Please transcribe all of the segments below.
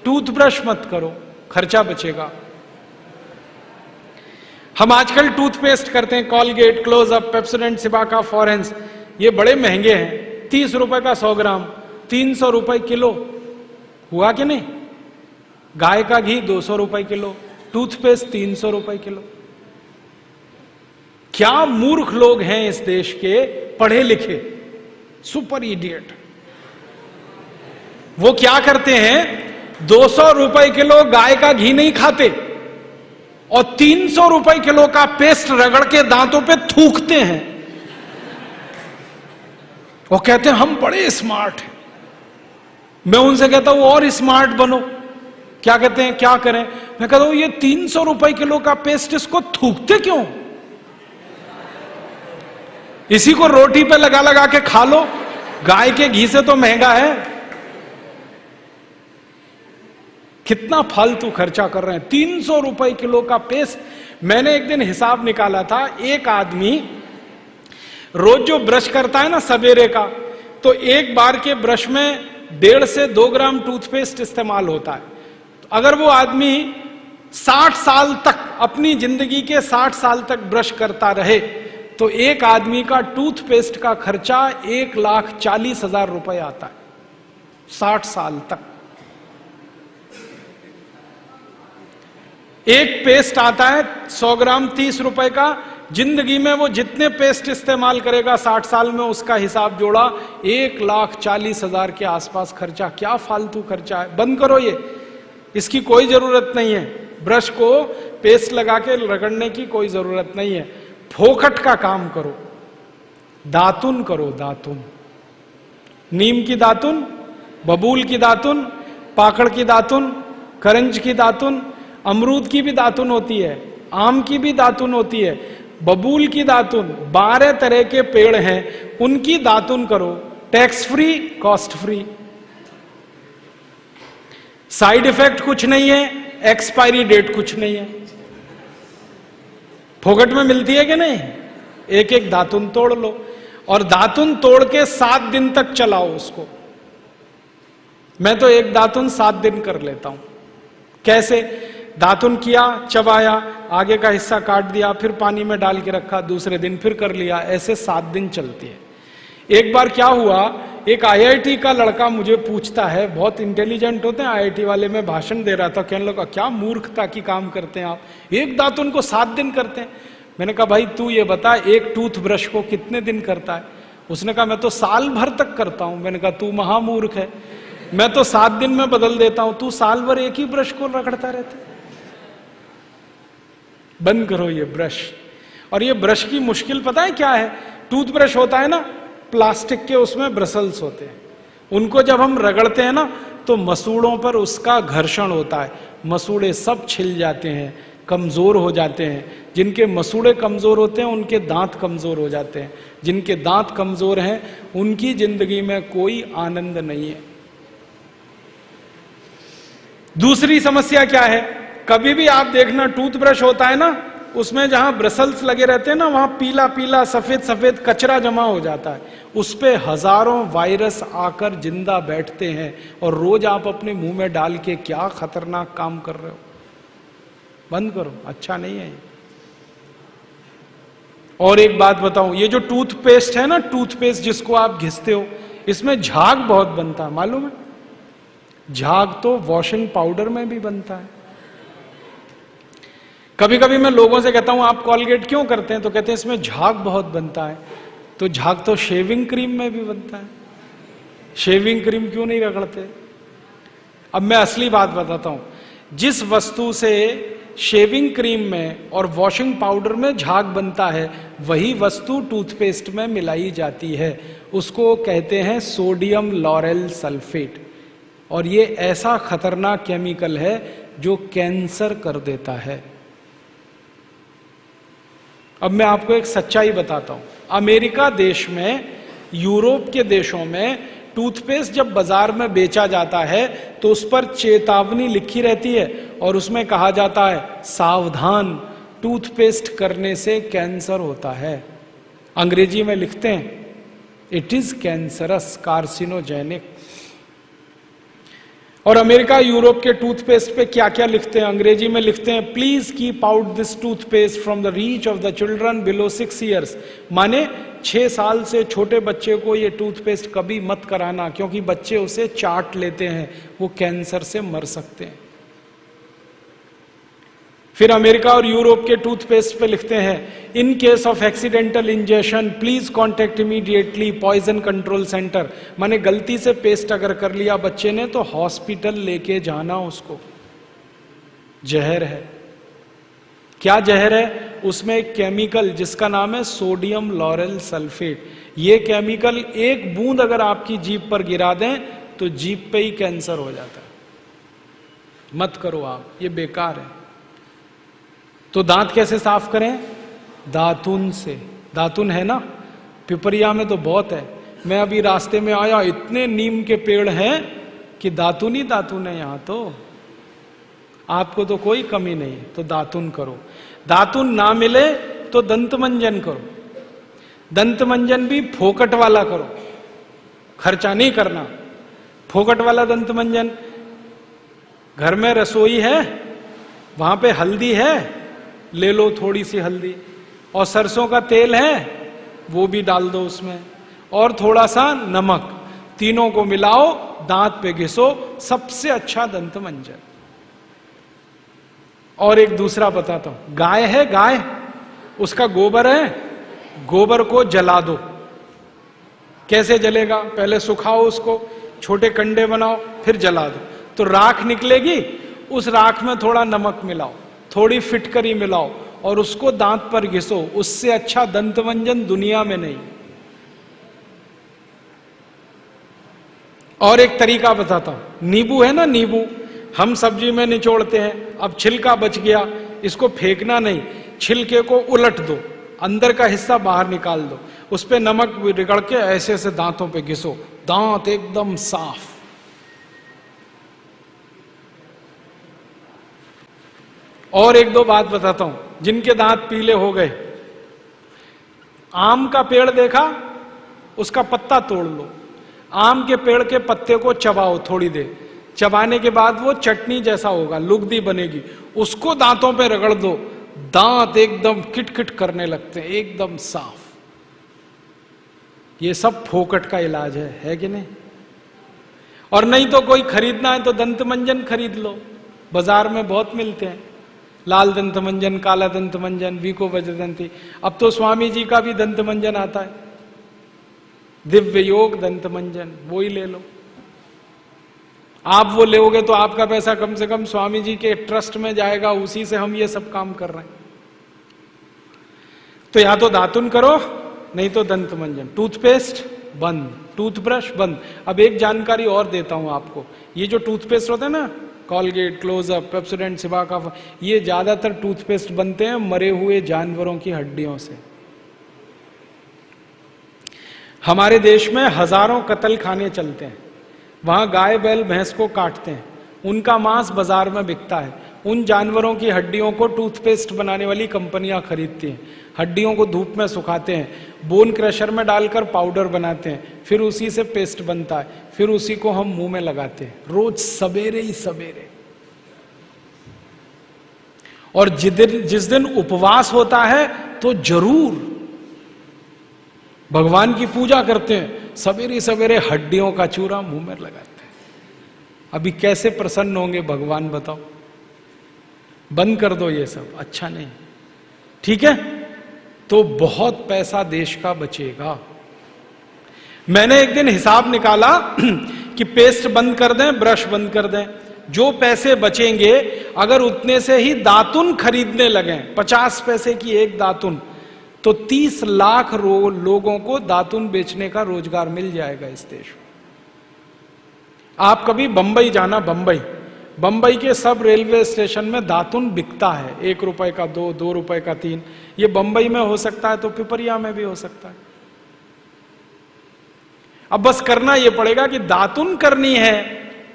Toothbrush मत करो, खर्चा बचेगा। हम आजकल टूथपेस्ट करते हैं, कॉलगेट, क्लोजअप, पेप्सोडेंट, सिबाका, फॉरेंस, ये बड़े महंगे हैं। 30 रुपए का 100 ग्राम, 300 रुपए किलो, हुआ कि नहीं? गाय का घी 200 रुपए किलो, टूथपेस्ट 300 रुपए किलो। क्या मूर्ख लोग हैं इस देश के, पढ़े लिखे, सुपर इडियट। वो क्या करते हैं, 200 रुपए किलो गाय का घी नहीं खाते और 300 रुपए किलो का पेस्ट रगड़ के दांतों पे थूकते हैं। वो कहते हैं हम बड़े स्मार्ट हैं। मैं उनसे कहता हूं और स्मार्ट बनो। क्या कहते हैं, क्या करें? मैं कहता हूं ये 300 रुपए किलो का पेस्ट, इसको थूकते क्यों? इसी को रोटी पे लगा लगा के खा लो, गाय के घी से तो महंगा है। कितना फालतू खर्चा कर रहे हैं। 300 रुपए किलो का पेस्ट। मैंने एक दिन हिसाब निकाला था, एक आदमी रोज जो ब्रश करता है ना सवेरे का, तो एक बार के ब्रश में 1.5 से 2 ग्राम टूथपेस्ट इस्तेमाल होता है। तो अगर वो आदमी 60 साल तक, अपनी जिंदगी के 60 साल तक ब्रश करता रहे, तो एक आदमी का टूथपेस्ट का खर्चा 1,40,000 रुपए आता है 60 साल तक। एक पेस्ट आता है 100 ग्राम 30 रुपए का। जिंदगी में वो जितने पेस्ट इस्तेमाल करेगा 60 साल में, उसका हिसाब जोड़ा 1,40,000 के आसपास खर्चा। क्या फालतू खर्चा है, बंद करो ये, इसकी कोई जरूरत नहीं है। ब्रश को पेस्ट लगा के रगड़ने की कोई जरूरत नहीं है। फोकट का काम करो, दातुन करो, दातुन, नीम की दातुन, बबूल की दातुन, पाकड़ की दातुन, करंज की दातुन, अमरूद की भी दातुन होती है, आम की भी दातुन होती है, बबूल की दातुन, 12 तरह के पेड़ हैं, उनकी दातुन करो। Tax free, cost free, side effect कुछ नहीं है, एक्सपायरी डेट कुछ नहीं है। फोकट में मिलती है कि नहीं? एक एक दातुन तोड़ लो और दातुन तोड़ के 7 दिन तक चलाओ उसको। मैं तो एक दातुन 7 दिन कर लेता हूं। कैसे? दातुन किया, चबाया, आगे का हिस्सा काट दिया, फिर पानी में डाल के रखा, दूसरे दिन फिर कर लिया, ऐसे 7 दिन चलती है। एक बार क्या हुआ, एक IIT का लड़का मुझे पूछता है, बहुत इंटेलिजेंट होते हैं IIT वाले, में भाषण दे रहा था, कहने लगा क्या मूर्खता की काम करते हैं आप, एक दातुन को 7 दिन करते हैं। मैंने कहा भाई तू ये बता, एक टूथब्रश को कितने दिन करता है? उसने कहा मैं तो साल भर तक करता हूं। मैंने कहा तू महामूर्ख है, मैं तो 7 दिन में बदल देता हूं, तू साल भर एक ही ब्रश को रगड़ता रहता है। बंद करो ये ब्रश। और ये ब्रश की मुश्किल पता है क्या है? टूथब्रश होता है ना प्लास्टिक के, उसमें ब्रसल्स होते हैं, उनको जब हम रगड़ते हैं ना तो मसूड़ों पर उसका घर्षण होता है, मसूड़े सब छिल जाते हैं, कमजोर हो जाते हैं। जिनके मसूड़े कमजोर होते हैं उनके दांत कमजोर हो जाते हैं, जिनके दांत कमजोर हैं उनकी जिंदगी में कोई आनंद नहीं है। दूसरी समस्या क्या है? कभी भी आप देखना टूथब्रश होता है ना, उसमें जहां ब्रसल्स लगे रहते हैं ना, वहां पीला पीला सफेद सफेद कचरा जमा हो जाता है, उस पे हजारों वायरस आकर जिंदा बैठते हैं, और रोज आप अपने मुंह में डाल के क्या खतरनाक काम कर रहे हो। बंद करो, अच्छा नहीं है ये। और एक बात बताऊं, ये जो टूथपेस्ट है ना, टूथपेस्ट जिसको आप घिसते हो, इसमें झाग बहुत बनता है, मालूम है? झाग तो वॉशिंग पाउडर में भी बनता है। कभी कभी मैं लोगों से कहता हूं आप कॉलगेट क्यों करते हैं, तो कहते हैं इसमें झाग बहुत बनता है। तो झाग तो शेविंग क्रीम में भी बनता है, शेविंग क्रीम क्यों नहीं रगड़ते? अब मैं असली बात बताता हूं, जिस वस्तु से शेविंग क्रीम में और वॉशिंग पाउडर में झाग बनता है, वही वस्तु टूथपेस्ट में मिलाई जाती है, उसको कहते हैं सोडियम लॉरेल सल्फेट। और ये ऐसा खतरनाक केमिकल है जो कैंसर कर देता है। अब मैं आपको एक सच्चाई बताता हूं, अमेरिका देश में, यूरोप के देशों में टूथपेस्ट जब बाजार में बेचा जाता है तो उस पर चेतावनी लिखी रहती है और उसमें कहा जाता है सावधान, टूथपेस्ट करने से कैंसर होता है। अंग्रेजी में लिखते हैं इट इज कैंसरस, कार्सिनोजेनिक। और अमेरिका यूरोप के टूथपेस्ट पे क्या क्या लिखते हैं, अंग्रेजी में लिखते हैं, please keep out this toothpaste from the reach of the children below 6 years. माने 6 साल से छोटे बच्चे को ये टूथपेस्ट कभी मत कराना, क्योंकि बच्चे उसे चाट लेते हैं, वो कैंसर से मर सकते हैं। फिर अमेरिका और यूरोप के टूथपेस्ट पे लिखते हैं, in case of accidental injection please contact immediately poison control centre. माने गलती से पेस्ट अगर कर लिया बच्चे ने तो हॉस्पिटल लेके जाना उसको। जहर है। क्या जहर है? उसमें एक केमिकल जिसका नाम है सोडियम लॉरेल सल्फेट। ये केमिकल एक बूंद अगर आपकी जीभ पर गिरा दें तो जीभ पे ही कैंसर हो जाता है। मत करो आप, ये बेकार है। तो दांत कैसे साफ करें? दातुन से। दातुन है ना, पिपरिया में तो बहुत है। मैं अभी रास्ते में आया, इतने नीम के पेड़ हैं कि दातुन ही दातुन है यहां तो। आपको तो कोई कमी नहीं है, तो दातुन करो। दातुन ना मिले तो दंत मंजन करो। दंत मंजन भी फोकट वाला करो, खर्चा नहीं करना। फोकट वाला दंत मंजन, घर में रसोई है, वहां पे हल्दी है, ले लो थोड़ी सी हल्दी, और सरसों का तेल है वो भी डाल दो उसमें, और थोड़ा सा नमक, तीनों को मिलाओ, दांत पे घिसो, सबसे अच्छा दंत मंजन। और एक दूसरा बताता हूं, गाय है, गाय, उसका गोबर है, गोबर को जला दो। कैसे जलेगा? पहले सुखाओ उसको, छोटे कंडे बनाओ, फिर जला दो, तो राख निकलेगी। उस राख में थोड़ा नमक मिलाओ, थोड़ी फिटकरी मिलाओ, और उसको दांत पर घिसो। उससे अच्छा दंत मंजन दुनिया में नहीं। और एक तरीका बताता हूं, नींबू है ना, नींबू हम सब्जी में निचोड़ते हैं, अब छिलका बच गया, इसको फेंकना नहीं, छिलके को उलट दो, अंदर का हिस्सा बाहर निकाल दो, उस पे नमक रगड़ के ऐसे ऐसे दांतों पे घिसो, दांत एकदम साफ। और एक दो बात बताता हूं, जिनके दांत पीले हो गए, आम का पेड़ देखा, उसका पत्ता तोड़ लो, आम के पेड़ के पत्ते को चबाओ थोड़ी देर, चबाने के बाद वो चटनी जैसा होगा, लुगदी बनेगी, उसको दांतों पे रगड़ दो, दांत एकदम किटकिट करने लगते हैं, एकदम साफ। ये सब फोकट का इलाज है कि नहीं? और नहीं तो कोई खरीदना है तो दंत मंजन खरीद लो, बाजार में बहुत मिलते हैं, लाल दंत मंजन, काला दंत मंजन, वीको वज्रदंती। अब तो स्वामी जी का भी दंत मंजन आता है, दिव्य योग दंत मंजन, वो ही ले लो। आप वो लोगे तो आपका पैसा कम से कम स्वामी जी के ट्रस्ट में जाएगा, उसी से हम ये सब काम कर रहे हैं। तो या तो दातुन करो, नहीं तो दंत मंजन। टूथपेस्ट बंद, टूथब्रश बंद। अब एक जानकारी और देता हूं आपको, ये जो टूथपेस्ट होता है ना, कॉलगेट, क्लोजअप, पेप्सोडेंट, सिबाका, ये ज्यादातर टूथपेस्ट बनते हैं मरे हुए जानवरों की हड्डियों से। हमारे देश में हजारों कत्ल खाने चलते हैं, वहां गाय बैल भैंस को काटते हैं, उनका मांस बाजार में बिकता है। उन जानवरों की हड्डियों को टूथपेस्ट बनाने वाली कंपनियां खरीदती हैं, हड्डियों को धूप में सुखाते हैं, बोन क्रशर में डालकर पाउडर बनाते हैं, फिर उसी से पेस्ट बनता है, फिर उसी को हम मुंह में लगाते हैं, रोज सवेरे ही सवेरे। और जिस दिन उपवास होता है तो जरूर भगवान की पूजा करते हैं, सवेरे सवेरे हड्डियों का चूरा मुंह में लगाते हैं। अभी कैसे प्रसन्न होंगे भगवान बताओ? बंद कर दो ये सब, अच्छा नहीं, ठीक है? तो बहुत पैसा देश का बचेगा। मैंने एक दिन हिसाब निकाला कि पेस्ट बंद कर दें, ब्रश बंद कर दें, जो पैसे बचेंगे अगर उतने से ही दातुन खरीदने लगे, 50 पैसे की एक दातुन, तो 30 लाख लोगों को दातुन बेचने का रोजगार मिल जाएगा इस देश में। आप कभी बंबई जाना, बंबई के सब रेलवे स्टेशन में दातुन बिकता है, 1 रुपए का 2, 2 रुपए का 3। ये बंबई में हो सकता है तो पिपरिया में भी हो सकता है। अब बस करना यह पड़ेगा कि दातुन करनी है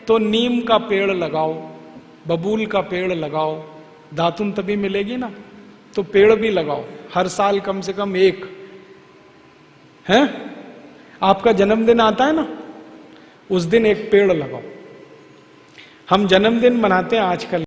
तो नीम का पेड़ लगाओ, बबूल का पेड़ लगाओ, दातुन तभी मिलेगी ना। तो पेड़ भी लगाओ, हर साल कम से कम एक। है आपका जन्मदिन आता है ना, उस दिन एक पेड़ लगाओ। हम जन्मदिन मनाते हैं आजकल